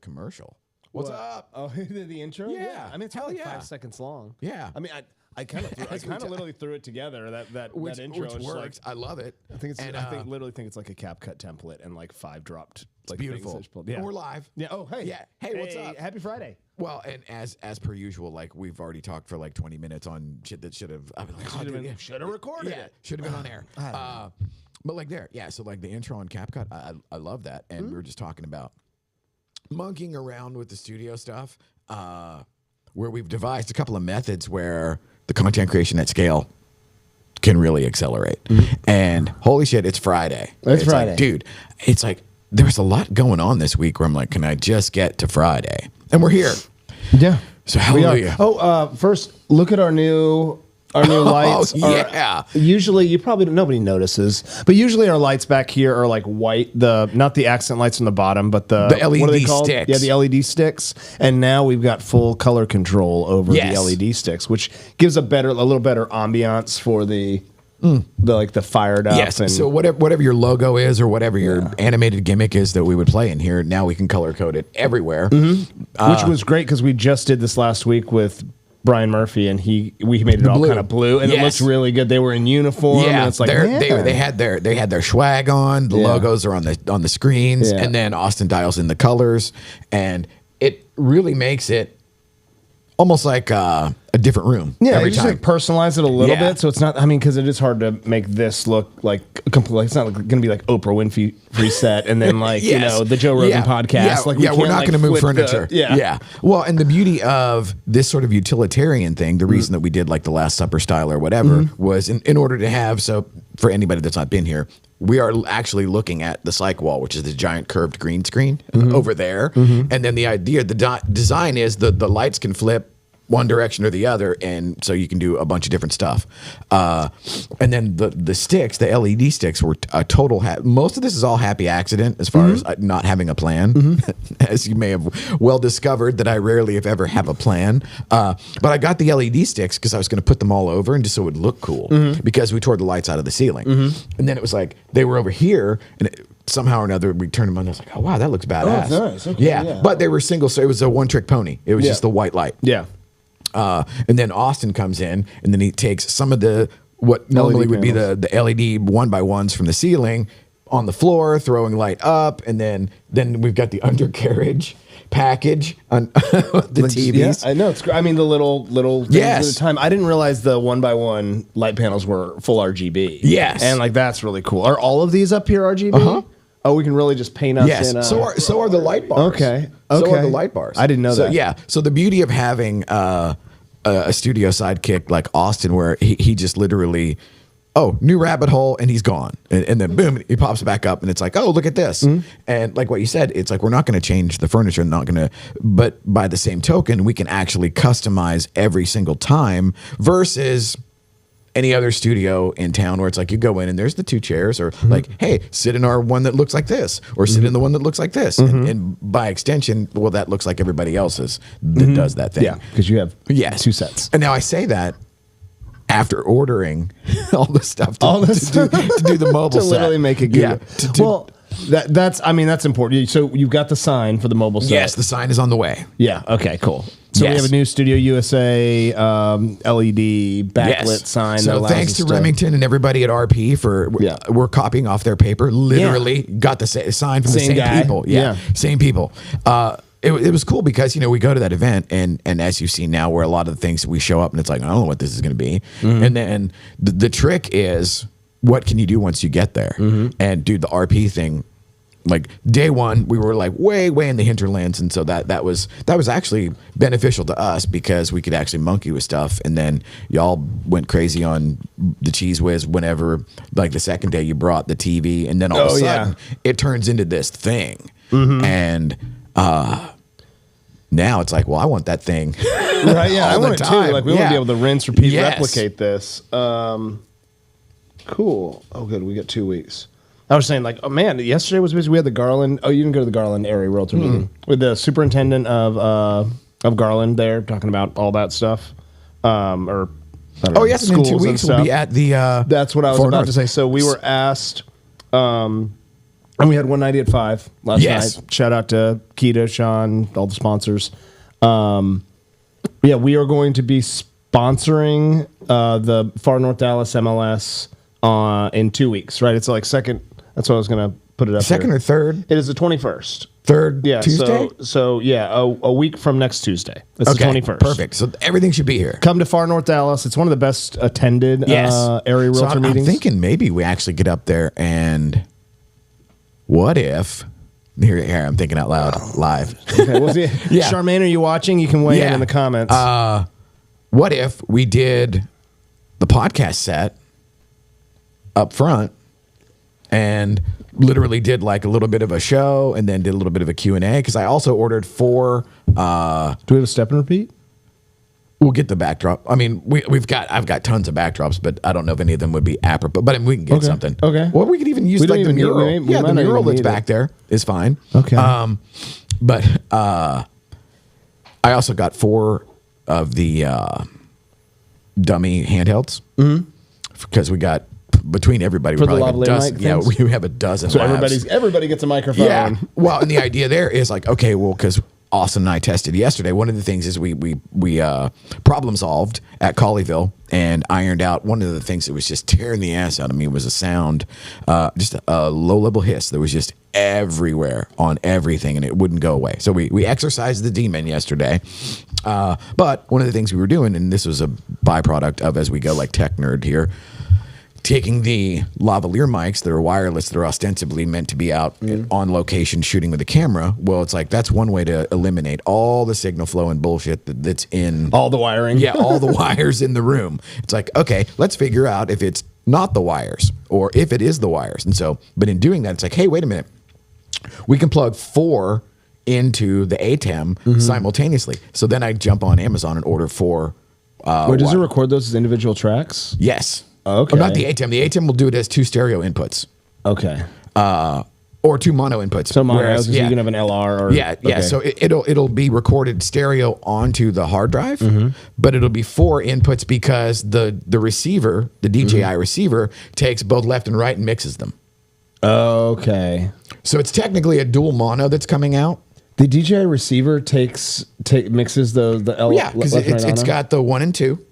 commercial. What's up? Oh, the intro? Yeah. I mean, it's Hell only yeah. 5 seconds long. Yeah. I mean, I kind of literally threw it together. That intro which is works. I love it. I think it's. And, literally think it's like a CapCut template and like 5 dropped. Like beautiful. things pulled. Yeah. And we're live. Yeah. Oh, hey. Yeah. Hey, what's up? Happy Friday. Well, and as per usual, like we've already talked for like 20 minutes on shit that should have. Should have recorded it. Should have been on air. But like there, yeah. So like the intro on CapCut, I love that, and we were just talking about monkeying around with the studio stuff, where we've devised a couple of methods where the content creation at scale can really accelerate. And holy shit, it's Friday. It's Friday. like, dude. It's like there's a lot going on this week where I'm like, can I just get to Friday? And we're here. Yeah. So hallelujah. Oh, first look at our new lights. Yeah. Usually, nobody notices, but usually our lights back here are like white. Not the accent lights on the bottom, but the LED what are they called? sticks. Yeah, the LED sticks. And now we've got full color control over the LED sticks, which gives a little better ambiance for the fired up. Yes. And So whatever your logo is or whatever your animated gimmick is that we would play in here, now we can color code it everywhere. which was great because we just did this last week with Brian Murphy, and we made it all kind of blue, and it looked really good. They were in uniform. Yeah, and it's like they had their swag on. The logos are on the screens, and then Austin dials in the colors, and it really makes it almost like a different room. Yeah, every you just time. like personalize it a little bit, so it's not. I mean, because it is hard to make this look like complete. It's not going to be like Oprah Winfrey set, and then like the Joe Rogan podcast. We're not going to move furniture. Well, and the beauty of this sort of utilitarian thing, the reason that we did like the Last Supper style or whatever, was in order to have. So for anybody that's not been here, we are actually looking at the psych wall, which is the giant curved green screen over there, and then the idea, the design is the lights can flip one direction or the other, and so you can do a bunch of different stuff. And then the sticks, the LED sticks, were a total. Most of this is all happy accident as far as not having a plan, as you may have well discovered that I rarely, if ever, have a plan. But I got the LED sticks because I was going to put them all over and just so it would look cool because we tore the lights out of the ceiling, and then it was like they were over here and. Somehow or another, we turned them on. And I was like, "Oh wow, that looks badass." Oh, nice. Okay, yeah, but they were single. So it was a one-trick pony. It was just the white light. Yeah. And then Austin comes in, and then he takes some of what normally would be the LED 1x1s from the ceiling on the floor, throwing light up, and then we've got the undercarriage package on the TVs. Yeah, I know. I mean, the little things at a time. I didn't realize the 1x1 light panels were full RGB. Yes, and like that's really cool. Are all of these up here RGB? Oh, we can really just paint us in. Yes, so are the light bars. Okay. So are the light bars. I didn't know that. Yeah. So the beauty of having a studio sidekick like Austin, where he just literally, new rabbit hole, and he's gone, and then boom, he pops back up, and it's like, oh, look at this, and like what you said, it's like we're not going to change the furniture, but by the same token, we can actually customize every single time versus any other studio in town where it's like you go in and there's the 2 chairs, or like, hey, sit in our one that looks like this, or sit in the one that looks like this, and by extension, well, that looks like everybody else's that does that thing. Yeah, because you have 2 sets. And now I say that after ordering all the stuff to do the mobile to set. literally make it good. That's important. So you've got the sign for the mobile set. Yes, the sign is on the way. Yeah. Okay. Cool. So we have a new studioUSA LED backlit sign. So thanks to Remington and everybody at RP for we're copying off their paper. Literally got the sign from the same people. Yeah, same people. It was cool because we go to that event and as you see now, where a lot of the things we show up and it's like I don't know what this is going to be, and then the trick is what can you do once you get there? And dude, the RP thing. Like day one, we were like way in the hinterlands, and so that was actually beneficial to us because we could actually monkey with stuff. And then y'all went crazy on the Cheese Whiz whenever, like the second day you brought the TV, and then all of a sudden it turns into this thing, and now it's like, well, I want that thing, right? Yeah, I want it too. Like we want to be able to rinse, repeat, replicate this. Cool. Oh, good. We got 2 weeks. I was saying, like, oh man, yesterday was busy. We had the Garland. Oh, you didn't go to the Garland area realtor meeting with the superintendent of Garland there, talking about all that stuff. Yes, in 2 weeks we'll be at the. That's what I was about to say. So we were asked And we had 190 at 5 last night. Shout out to Keita, Sean, all the sponsors. We are going to be sponsoring the Far North Dallas MLS in 2 weeks, right? It's like second. That's what I was going to put it up. Second or third? It is the 21st. Third Tuesday? So a week from next Tuesday. It's the 21st. Perfect. So everything should be here. Come to Far North Dallas. It's one of the best attended area realtor meetings. I'm thinking maybe we actually get up there and what if... Here, I'm thinking out loud live. Okay, we'll see. Charmaine, are you watching? You can weigh in the comments. What if we did the podcast set up front and literally did like a little bit of a show and then did a little bit of a Q&A? Because I also ordered 4... Do we have a step and repeat? We'll get the backdrop. I mean, I've got tons of backdrops, but I don't know if any of them would be apropos. But we can get something. Okay. Well, we could even use like the mural. The mural that's back there is fine. Okay. But I also got 4 of the dummy handhelds because we got between everybody we probably have a dozen. Yeah, we have a dozen. So everybody gets a microphone. Yeah. Well, and the idea there is like, okay, well, because Austin and I tested yesterday. One of the things is we problem solved at Colleyville and ironed out one of the things that was just tearing the ass out of me was a sound, just a low level hiss that was just everywhere on everything and it wouldn't go away. So we exercised the demon yesterday. But one of the things we were doing, and this was a byproduct of as we go like tech nerd here, taking the lavalier mics that are wireless that are ostensibly meant to be out on location shooting with a camera. Well, it's like that's one way to eliminate all the signal flow and bullshit that's in all the wiring. Yeah, all the wires in the room. It's like, okay, let's figure out if it's not the wires or if it is the wires. And so, but in doing that, it's like, hey, wait a minute. We can plug 4 into the ATEM simultaneously. So then I jump on Amazon and order 4. Does it record those as individual tracks? Yes. Okay. Or not the ATEM. The ATEM will do it as 2 stereo inputs. Okay. Or 2 mono inputs. So mono, you can have an LR or... Yeah. So it'll be recorded stereo onto the hard drive, but it'll be 4 inputs because the receiver, the DJI receiver, takes both left and right and mixes them. Okay. So it's technically a dual mono that's coming out. The DJI receiver mixes the L. Yeah, because it's got the 1 and 2,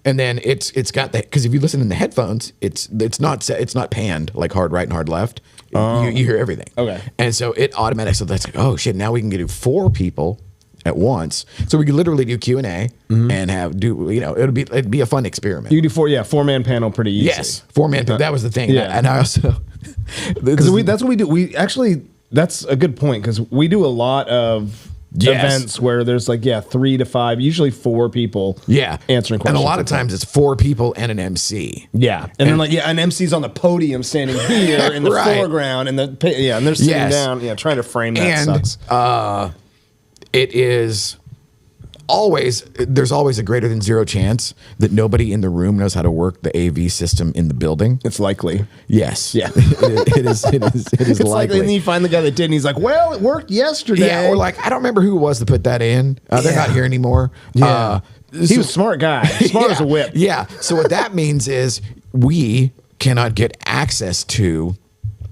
and then it's got the, because if you listen in the headphones, it's not panned like hard right and hard left. You hear everything. Okay, and so it automatically. So that's like, oh shit! Now we can do 4 people at once. So we could literally do Q&A and it'd be a fun experiment. You could do 4-man panel pretty easy. Yes, 4-man. That was the thing. Yeah, and I also because that's what we do. We actually. That's a good point because we do a lot of events where there's 3 to 5, usually 4 people answering questions. And a lot of times it's 4 people and an MC. Yeah. And then an MC's on the podium standing here in the foreground and and they're sitting down, trying to frame that sucks. It is there's always a greater than 0 chance that nobody in the room knows how to work the AV system in the building. It's likely. Yes. Yeah. It is it's likely. And then you find the guy that did, and he's like, well, it worked yesterday. Yeah, or I don't remember who it was that put that in. They're not here anymore. Yeah. He was a smart guy. Smart as a whip. Yeah. So what that means is we cannot get access to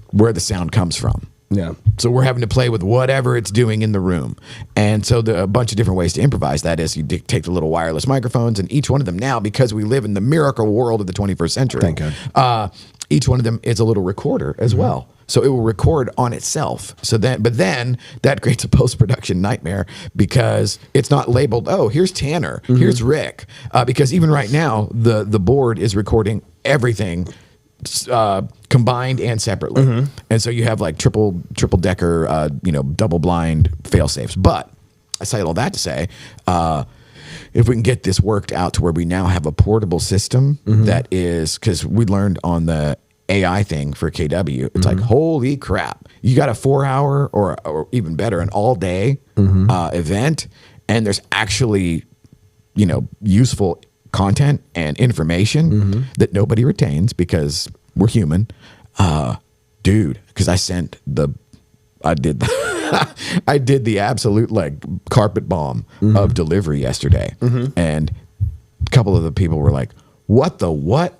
where the sound comes from. Yeah. So we're having to play with whatever it's doing in the room. And so a bunch of different ways to improvise that is you take the little wireless microphones, and each one of them now, because we live in the miracle world of the 21st century, thank God. Each one of them is a little recorder as well. So it will record on itself. But then that creates a post-production nightmare because it's not labeled, oh, here's Tanner, here's Rick. Because even right now, the board is recording everything combined and separately, and so you have triple decker, double blind fail safes. But I say all that to say, if we can get this worked out to where we now have a portable system that is, because we learned on the AI thing for KW, it's like, holy crap, you got a 4-hour or even better, an all day event, and there's actually useful content and information that nobody retains because we're human. Dude, because I did the absolute carpet bomb of delivery yesterday. And a couple of the people were like, what the what?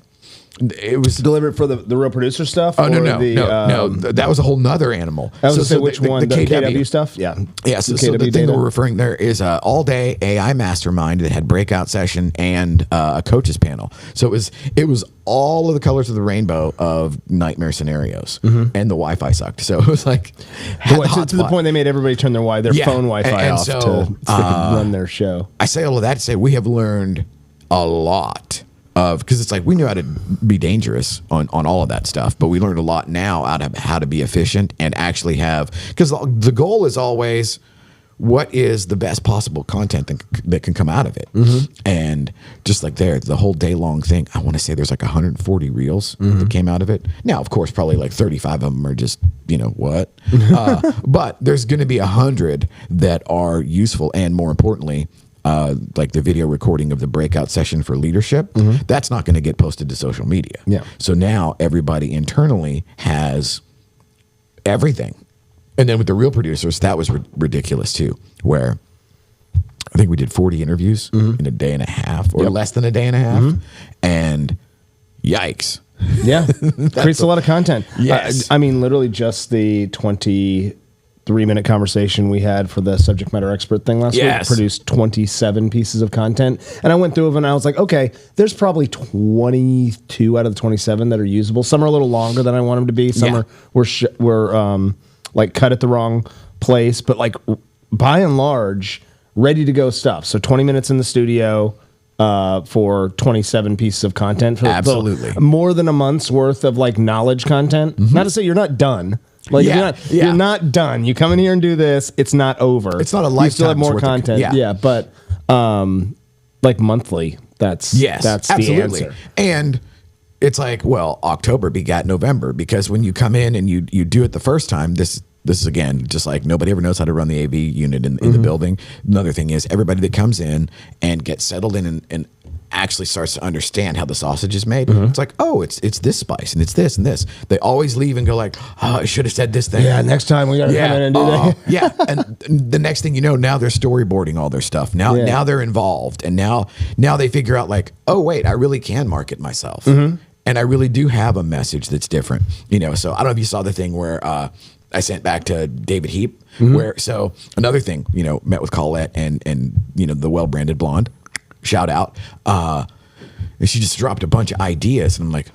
It was delivered for the real producer stuff. Oh no! That was a whole nother animal. I was gonna say which one? The KW stuff. Yeah. So the thing that we're referring there is all day AI Mastermind that had breakout session and a coaches panel. So it was all of the colors of the rainbow of nightmare scenarios, and the Wi-Fi sucked. So it was like to the point they made everybody turn their phone Wi-Fi off to run their show. I say all of that to say we have learned a lot. Because it's like we knew how to be dangerous on all of that stuff, but we learned a lot now out of how to be efficient and actually have, because the goal is always what is the best possible content that can come out of it. And just like the whole day long thing, I want to say there's like 140 reels that came out of it. Now, of course, probably like 35 of them are just, what? But there's going to be 100 that are useful and more importantly, like the video recording of the breakout session for leadership, that's not going to get posted to social media. Yeah. So now everybody internally has everything. And then with the real producers, that was ridiculous too, where I think we did 40 interviews in a day and a half or less than a day and a half. And yikes. Yeah. Creates a lot of content. Yes. I mean, literally just the 23-minute conversation we had for the subject matter expert thing last week produced 27 pieces of content. And I went through them and I was like, okay, there's probably 22 out of the 27 that are usable. Some are a little longer than I want them to be. Some were like cut at the wrong place, but like by and large, ready to go stuff. So 20 minutes in the studio for 27 pieces of content. For absolutely. More than a month's worth of like knowledge content. Not to say you're not done. Like you're not done. You come in here and do this. It's not over. It's not a lifetime. You still have more content. But like monthly. That's the answer. And it's like, well, October begat November, because when you come in and you do it the first time, this is again just like nobody ever knows how to run the AV unit in the building. Another thing is everybody that comes in and gets settled in and actually starts to understand how the sausage is made. It's like, oh, it's this spice and it's this and this. They always leave and go like, oh, I should have said this thing. Yeah, next time we gotta come in and do that. Yeah, and the next thing you know, now they're storyboarding all their stuff. Now they're involved, and now they figure out like, oh wait, I really can market myself, and I really do have a message that's different. So I don't know if you saw the thing where I sent back to David Heap, where another thing, met with Colette and the well-branded blonde. Shout out. And she just dropped a bunch of ideas. And I'm like,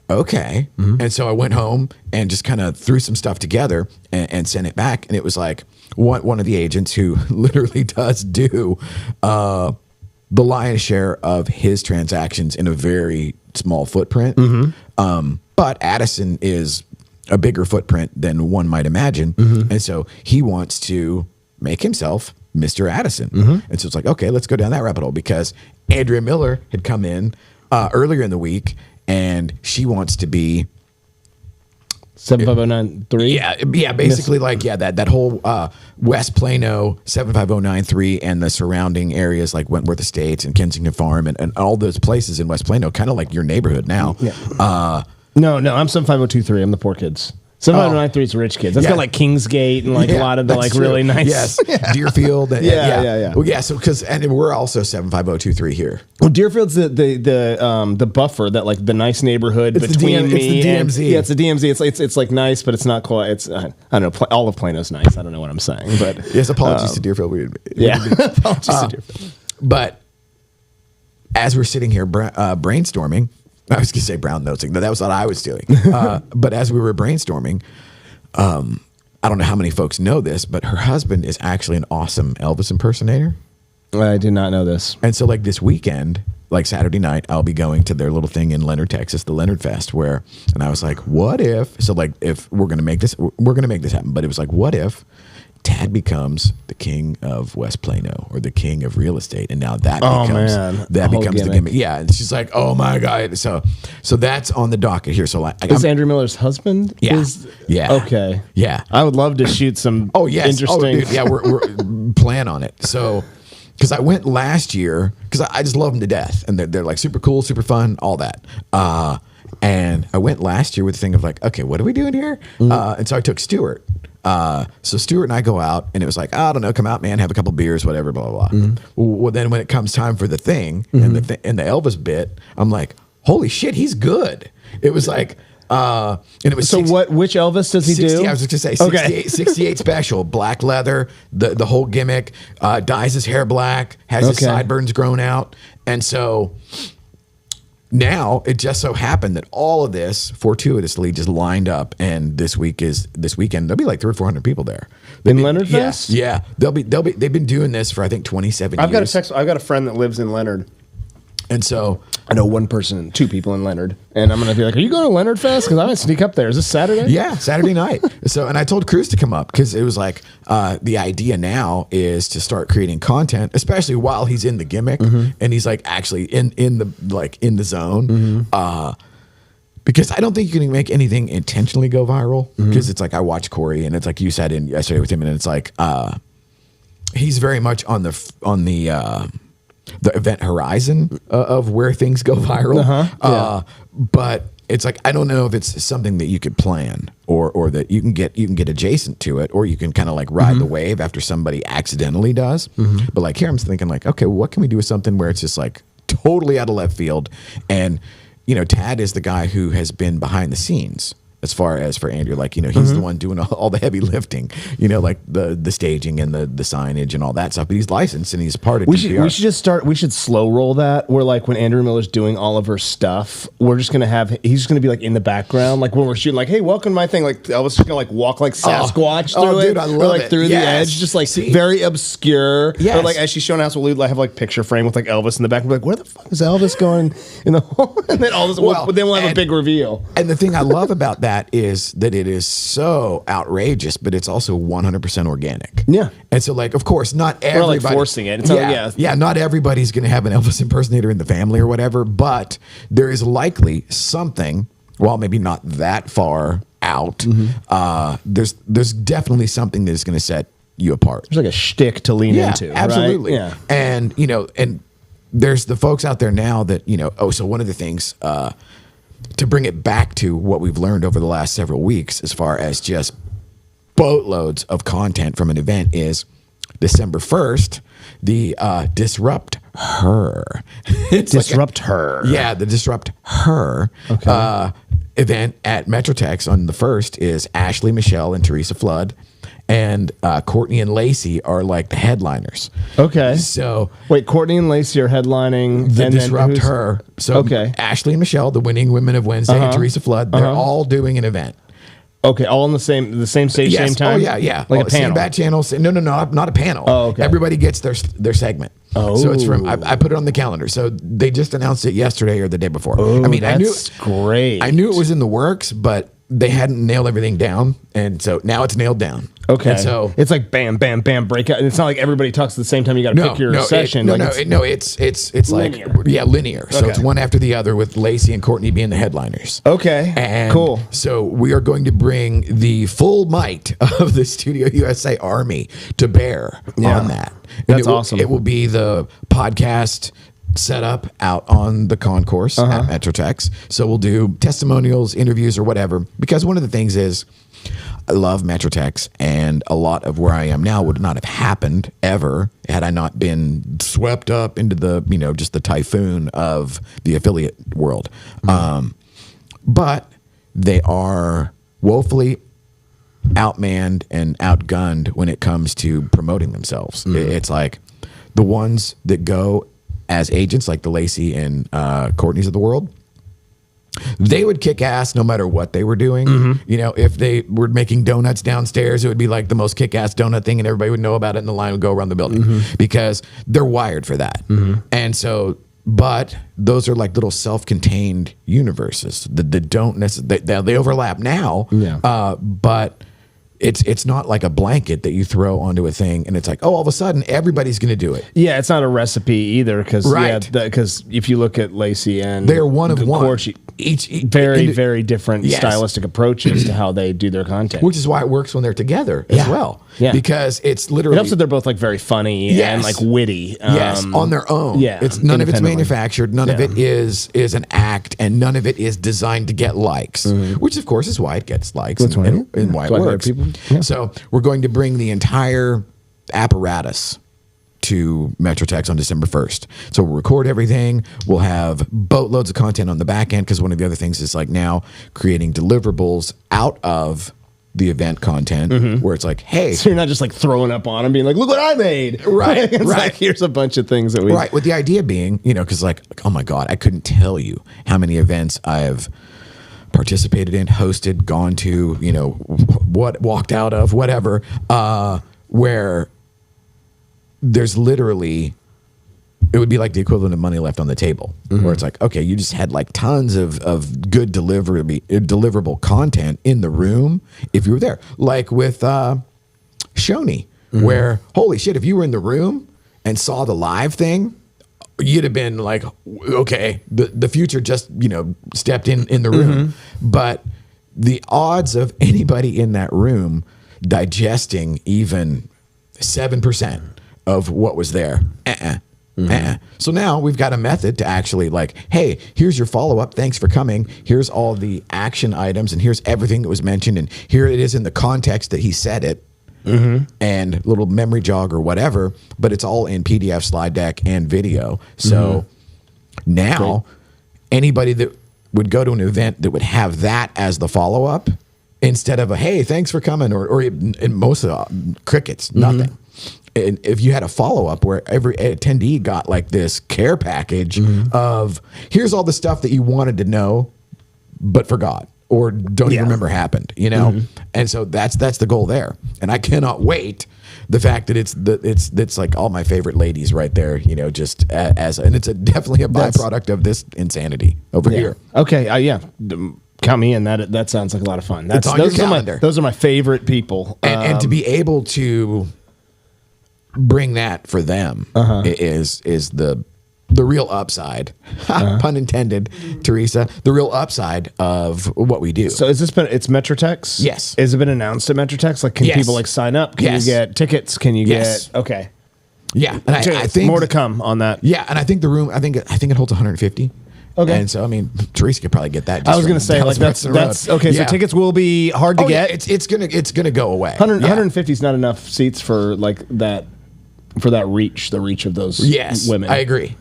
okay. And so I went home and just kind of threw some stuff together and sent it back. And it was like one of the agents who literally does do the lion's share of his transactions in a very small footprint. But Addison is a bigger footprint than one might imagine. And so he wants to make himself Mr. Addison. And so it's like, okay, let's go down that rabbit hole, because Andrea Miller had come in earlier in the week and she wants to be 75093. Yeah, basically that whole West Plano 75093 and the surrounding areas like Wentworth Estates and Kensington Farm and all those places in West Plano, kind of like your neighborhood now. No, I'm 75023. I'm the poor kids. 75093 is rich kids. That's got like Kingsgate and like a lot of the like really nice. Deerfield. Yeah. Well, so and we're also 75023 here. Well, Deerfield's the buffer that like the nice neighborhood between me. It's the DMZ. It's the DMZ. It's like nice, but it's not quite. It's I don't know. All of Plano's nice. I don't know what I'm saying, but yes. Apologies to Deerfield. Apologies to Deerfield. But as we're sitting here brainstorming. I was going to say brown nosing. That was what I was doing. But as we were brainstorming, I don't know how many folks know this, but her husband is actually an awesome Elvis impersonator. I did not know this. And so like this weekend, like Saturday night, I'll be going to their little thing in Leonard, Texas, the Leonard Fest, and I was like, what if, so like if we're going to make this happen, but it was like, what if Tad becomes the king of West Plano or the king of real estate, and now that becomes the gimmick. Yeah, and she's like, "Oh my god!" So that's on the docket here. So is Andrew Miller's husband? Yeah. Okay. Yeah. I would love to shoot some. Oh yes. Interesting. Oh, dude, yeah. We're plan on it. So because I went last year because I just love them to death, and they're like super cool, super fun, all that. And I went last year with the thing of like, okay, what are we doing here? And so I took Stuart. So Stuart and I go out, and it was like, I don't know, come out, man, have a couple beers, whatever, blah, blah, blah. Well, then when it comes time for the thing and the Elvis bit, I'm like, holy shit, he's good. It was like, and it was which Elvis does he 60, do? I was just gonna say 68 special, black leather, the whole gimmick, dyes his hair black, has his sideburns grown out, and so now it just so happened that all of this fortuitously just lined up, and this weekend there'll be like 300 or 400 people there. In Leonard Fest? Yeah. They've been doing this for I think 27 years. I've got a friend that lives in Leonard. And so I know two people in Leonard, and I'm going to be like, are you going to Leonard Fest? Because I'm going to sneak up there. Is this Saturday? Yeah, Saturday night. So, and I told Cruz to come up because it was like, the idea now is to start creating content, especially while he's in the gimmick and he's like actually in the zone. Because I don't think you can make anything intentionally go viral, because it's like, I watch Corey and it's like you sat in yesterday with him, and it's like, he's very much on the event horizon of where things go viral. But it's like, I don't know if it's something that you could plan or that you can get adjacent to it, or you can kind of like ride the wave after somebody accidentally does. But like here I'm thinking like, okay, well, what can we do with something where it's just like totally out of left field? And, you know, Tad is the guy who has been behind the scenes. As far as for Andrew, like, you know, he's the one doing all the heavy lifting, you know, like the staging and the signage and all that stuff. But he's licensed and he's part of GPR. We should slow roll that, where like when Andrew Miller's doing all of her stuff, he's just gonna be like in the background, like when we're shooting, like, hey, welcome to my thing, like Elvis is gonna like walk like Sasquatch through it, dude, I love like it. through the edge, just like very obscure. Yes. Or like as she's showing us, we'll have like picture frame with like Elvis in the back. We're like, where the fuck is Elvis going in the hole? And then all this, then we'll have a big reveal. And the thing I love about that is that it is so outrageous, but it's also 100% organic. Yeah. And so, like, of course, not everybody. We're like forcing it. It's not everybody's going to have an Elvis impersonator in the family or whatever, but there is likely something, while maybe not that far out, there's definitely something that is going to set you apart. There's like a shtick to lean into. Absolutely. Right? Yeah. And, you know, and there's the folks out there now that, you know, so one of the things, to bring it back to what we've learned over the last several weeks, as far as just boatloads of content from an event, is December 1st, the Disrupt Her. Disrupt Her. Yeah, the Disrupt Her event at Metrotex on the 1st is Ashley, Michelle, and Teresa Flood. And Courtney and Lacey are like the headliners. Okay. So wait, Courtney and Lacey are headlining the Disrupt Her. So Ashley and Michelle, the winning women of Wednesday, and Teresa Flood, they're all doing an event. Okay, all in the same stage, same time. Oh yeah. Like a panel. Same bat channel. No, not a panel. Oh, okay. Everybody gets their segment. Oh, so it's from. I put it on the calendar. So they just announced it yesterday or the day before. Oh, I mean, that's great. I knew it was in the works, but they hadn't nailed everything down, and so now it's nailed down. Okay, and so it's like bam, bam, bam, breakout. And it's not like everybody talks at the same time. You got to pick your session. It's linear. Like linear. So it's one after the other, with Lacey and Courtney being the headliners. Okay, and cool. So we are going to bring the full might of the Studio USA Army to bear on that. That's awesome. It will be the podcast set up out on the concourse at Metrotex. So we'll do testimonials, interviews, or whatever. Because one of the things is, I love Metrotex, and a lot of where I am now would not have happened ever had I not been swept up into the, you know, just the typhoon of the affiliate world. But they are woefully outmanned and outgunned when it comes to promoting themselves. It's like the ones that go as agents, like the Lacey and Courtney's of the world, they would kick ass no matter what they were doing. You know, if they were making donuts downstairs, it would be like the most kick-ass donut thing, and everybody would know about it, and the line would go around the building because they're wired for that. And so, but those are like little self-contained universes that don't necessarily, they overlap now, but it's not like a blanket that you throw onto a thing and it's like, oh, all of a sudden everybody's going to do it. Yeah, it's not a recipe either, because if you look at Lacey and they're one of one. Each very different stylistic approaches to how they do their content, which is why it works when they're together as well. Yeah, because it's literally, it helps that they're both like very funny and like witty. On their own. Yeah, it's none of it's manufactured. None of it is an act, and none of it is designed to get likes. Which of course is why it gets likes and why it works. So we're going to bring the entire apparatus to Metrotex on December 1st. So we'll record everything. We'll have boatloads of content on the back end, because one of the other things is like now creating deliverables out of the event content, where it's like, hey, so you're not just like throwing up on them, being like, look what I made. Right. It's like, here's a bunch of things that we. Right. With the idea being, you know, because like, oh my God, I couldn't tell you how many events I've participated in, hosted, gone to, you know, what walked out of, whatever, where there's literally, it would be like the equivalent of money left on the table, where it's like, okay, you just had like tons of good deliverable content in the room if you were there. Like with Shoney, where, holy shit, if you were in the room and saw the live thing, you'd have been like, okay, the future just, you know, stepped in the room. But the odds of anybody in that room digesting even 7% of what was there, So now we've got a method to actually like, hey, here's your follow-up. Thanks for coming. Here's all the action items, and here's everything that was mentioned, and here it is in the context that he said it. And little memory jog or whatever, but it's all in PDF, slide deck, and video. So now anybody that would go to an event that would have that as the follow-up instead of a, hey, thanks for coming, or in most of the crickets, nothing. And if you had a follow-up where every attendee got like this care package of, here's all the stuff that you wanted to know but forgot, or don't even remember happened, you know? And so that's the goal there. And I cannot wait the fact that it's like all my favorite ladies right there, you know, just and it's definitely a byproduct of this insanity over here. Okay. Count me in. That sounds like a lot of fun. It's on your calendar. Those are my favorite people. And to be able to bring that for them is the real upside, pun intended, Teresa, the real upside of what we do. So it's Metrotex? Yes. Has it been announced at Metrotex? Like, can people like sign up? Can you get tickets? Can you get, okay. Yeah. And I think more to come on that. Yeah. And I think the room, I think it holds 150. Okay. And so, I mean, Teresa could probably get that. I was going to say, like, that's okay. So tickets will be hard to get. Yeah, it's gonna go away. 150 is not enough seats for like that, for that reach, the reach of those women. I agree.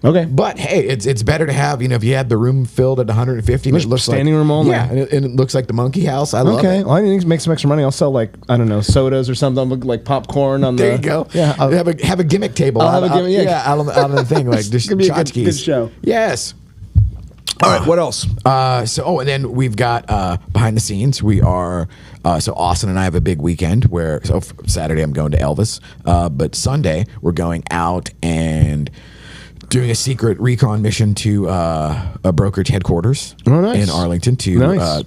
Okay. But hey, it's better to have, you know, if you had the room filled at 150, and it looks standing room only. Yeah, and it looks like the Monkey House. I love it. Well, I need to make some extra money. I'll sell like, I don't know, sodas or something, like popcorn on there you go. Yeah. Have a gimmick table. I'll have a gimmick. Out on the thing, like just good show. Yes. All right, what else? And then we've got behind the scenes. We are so Austin and I have a big weekend where Saturday I'm going to Elvis, but Sunday we're going out and doing a secret recon mission to a brokerage headquarters in Arlington.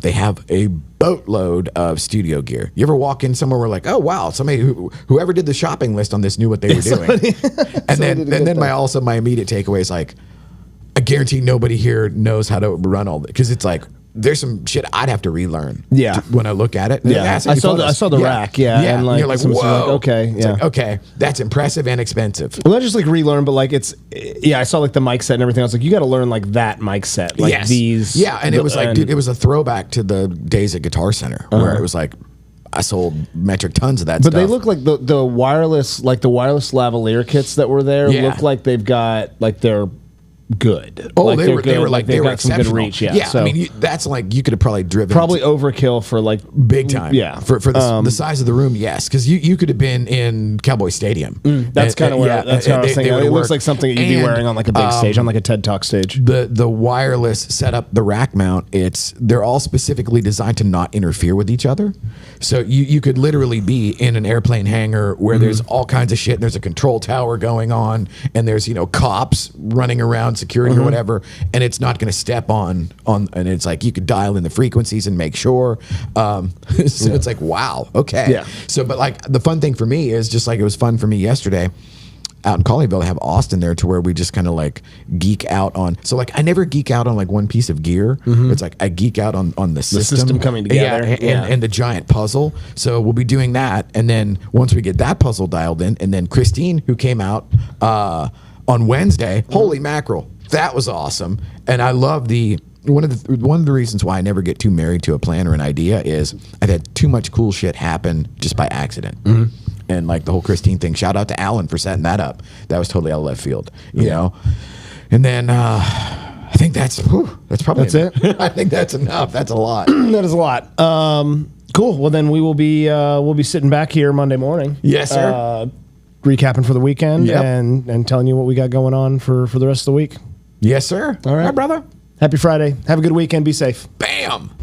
They have a boatload of studio gear. You ever walk in somewhere where like, oh wow, somebody whoever did the shopping list on this knew what they were doing. And then my immediate takeaway is like, I guarantee nobody here knows how to run all that, because it's like there's some shit I'd have to relearn. When I look at it. I saw the rack. And like, you're like, whoa. Like, okay, that's impressive and expensive. Well, not just like relearn, but like I saw like the mic set and everything. I was like, you got to learn like that mic set, like these. Yeah, and it was like, dude, it was a throwback to the days at Guitar Center where it was like, I sold metric tons of that stuff. But they look like the wireless, lavalier kits that were there look like they've got like they're good. Oh, like they were got some good reach. Yeah, so, I mean, that's like you could have probably driven overkill for like big time. Yeah, for the size of the room. Yes, because you could have been in Cowboy Stadium. That's kind of where that's what I was thinking. It looks like something that you'd be wearing on like a big stage, on like a TED Talk stage. The wireless setup, the rack mount, they're all specifically designed to not interfere with each other. So you could literally be in an airplane hangar where there's all kinds of shit. And there's a control tower going on, and there's cops running around, security or whatever, and it's not going to step on, and it's like you could dial in the frequencies and make sure. So it's like, wow, okay. Yeah. So, but like the fun thing for me is just like it was fun for me yesterday out in Colleyville to have Austin there, to where we just kind of like geek out on. So like I never geek out on like one piece of gear. It's like I geek out on the system coming together, and the giant puzzle. So we'll be doing that, and then once we get that puzzle dialed in, and then Christine, who came out on Wednesday, holy mackerel, that was awesome. And I love one of the reasons why I never get too married to a plan or an idea is I've had too much cool shit happen just by accident. and like the whole Christine thing. Shout out to Alan for setting that up. That was totally out of left field, you know. And then I think that's probably it. I think that's enough. That's a lot. That is a lot. Cool. Well, then we'll be sitting back here Monday morning. Yes, sir. Recapping for the weekend and telling you what we got going on for the rest of the week. Yes, sir. All right, brother. Happy Friday. Have a good weekend. Be safe. Bam.